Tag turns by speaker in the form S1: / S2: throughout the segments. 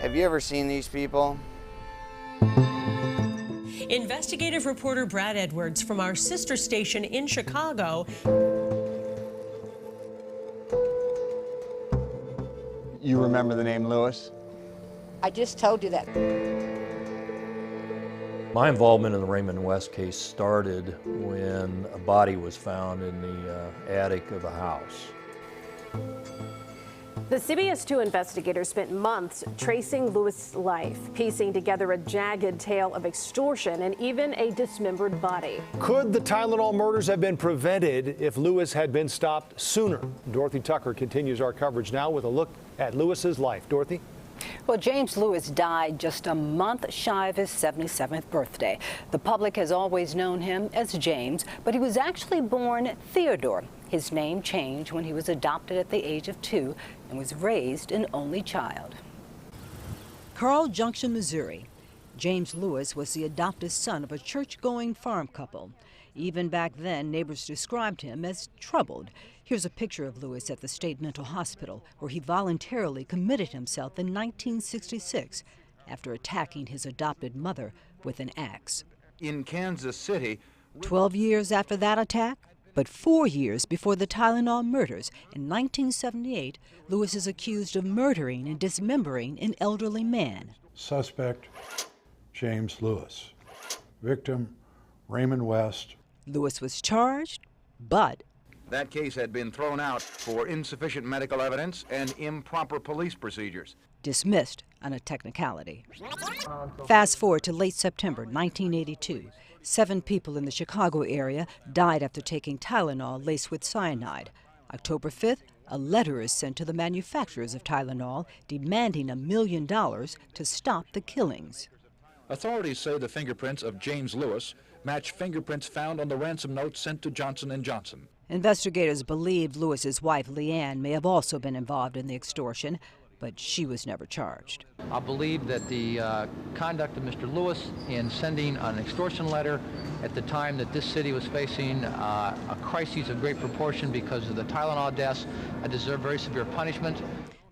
S1: Have you ever seen these people?
S2: Investigative reporter Brad Edwards from our sister station in Chicago.
S3: You remember the name Lewis?
S4: I just told you that.
S5: My involvement in the Raymond West case started when a body was found in the attic of a house.
S6: The CBS 2 investigators spent months tracing Lewis' life, piecing together a jagged tale of extortion and even a dismembered body.
S7: Could the Tylenol murders have been prevented if Lewis had been stopped sooner? Dorothy Tucker continues our coverage now with a look at Lewis's life. Dorothy?
S8: Well, James Lewis died just a month shy of his 77th birthday. The public has always known him as James, but he was actually born Theodore. His name changed when he was adopted at the age of 2 and was raised an only child.
S9: Carl Junction, Missouri. James Lewis was the adopted son of a church-going farm couple. Even back then, neighbors described him as troubled. Here's a picture of Lewis at the state mental hospital, where he voluntarily committed himself in 1966 after attacking his adopted mother with an axe.
S10: In Kansas City,
S9: 12 years after that attack, but 4 years before the Tylenol murders, in 1978, Lewis is accused of murdering and dismembering an elderly man.
S11: Suspect, James Lewis. Victim, Raymond West.
S9: Lewis was charged, but
S10: that case had been thrown out for insufficient medical evidence and improper police procedures.
S9: Dismissed on a technicality. Fast forward to late September 1982. 7 people in the Chicago area died after taking Tylenol laced with cyanide. October 5th, a letter is sent to the manufacturers of Tylenol demanding $1 million to stop the killings.
S12: Authorities say the fingerprints of James Lewis match fingerprints found on the ransom note sent to Johnson & Johnson.
S9: Investigators believed Lewis's wife, Leanne, may have also been involved in the extortion, but she was never charged.
S13: I believe that the conduct of Mr. Lewis in sending an extortion letter at the time that this city was facing a crisis of great proportion because of the Tylenol deaths deserved very severe punishment.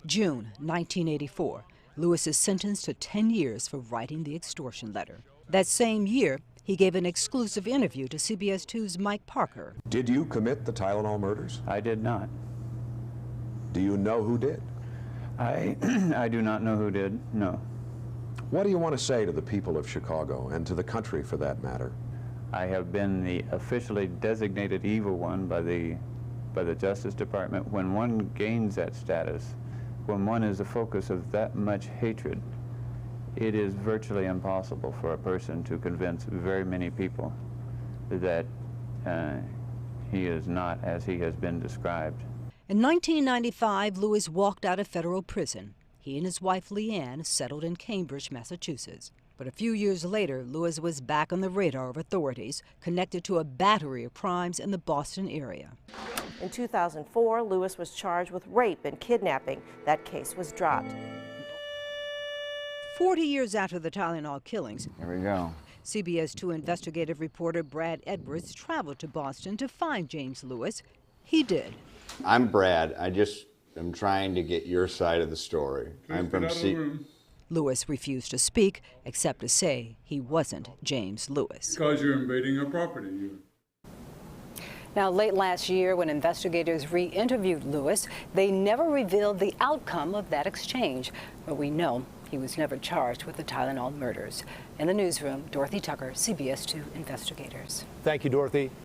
S9: June 1984, Lewis is sentenced to 10 years for writing the extortion letter. That same year, he gave an exclusive interview to CBS 2's Mike Parker.
S14: Did you commit the Tylenol murders?
S15: I did not.
S14: Do you know who did?
S15: I do not know who did, no.
S14: What do you want to say to the people of Chicago and to the country for that matter?
S15: I have been the officially designated evil one by the Justice Department. When one gains that status, when one is the focus of that much hatred, it is virtually impossible for a person to convince very many people that he is not as he has been described.
S9: In 1995, Lewis walked out of federal prison. He and his wife, Leanne, settled in Cambridge, Massachusetts. But a few years later, Lewis was back on the radar of authorities, connected to a battery of crimes in the Boston area.
S6: In 2004, Lewis was charged with rape and kidnapping. That case was dropped.
S9: 40 years after the Tylenol killings,
S3: Here we go.
S9: CBS 2 investigative reporter Brad Edwards traveled to Boston to find James Lewis. He did.
S16: I'm Brad. I'm trying to get your side of the story. I'm from
S9: Lewis refused to speak, except to say he wasn't James Lewis.
S11: Because you're invading our property.
S8: Now, late last year, when investigators re-interviewed Lewis, they never revealed the outcome of that exchange. But we know he was never charged with the Tylenol murders. In the newsroom, Dorothy Tucker, CBS 2 Investigators.
S7: Thank you, Dorothy.